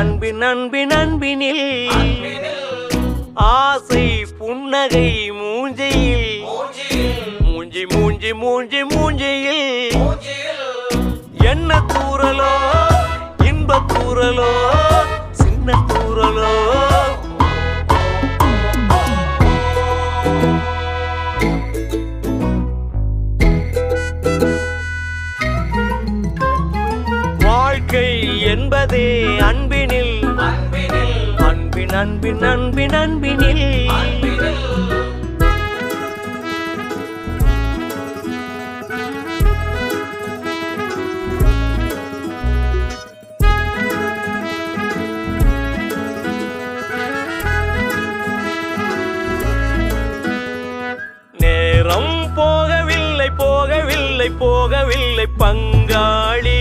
அன்பின் அன்பின் அன்பினில் ஆசை புன்னகை மூஞ்சையில் மூஞ்சி மூஞ்சி மூஞ்சி மூஞ்சியில் என்ன தூரலோ இன்ப தூரலோ சின்ன தூரலோ வாழ்க்கை என்பதே அன்பினில் அன்பின் அன்பின் அன்பின் அன்பினில் நேரம் போகவில்லை போகவில்லை போகவில்லை பங்காளி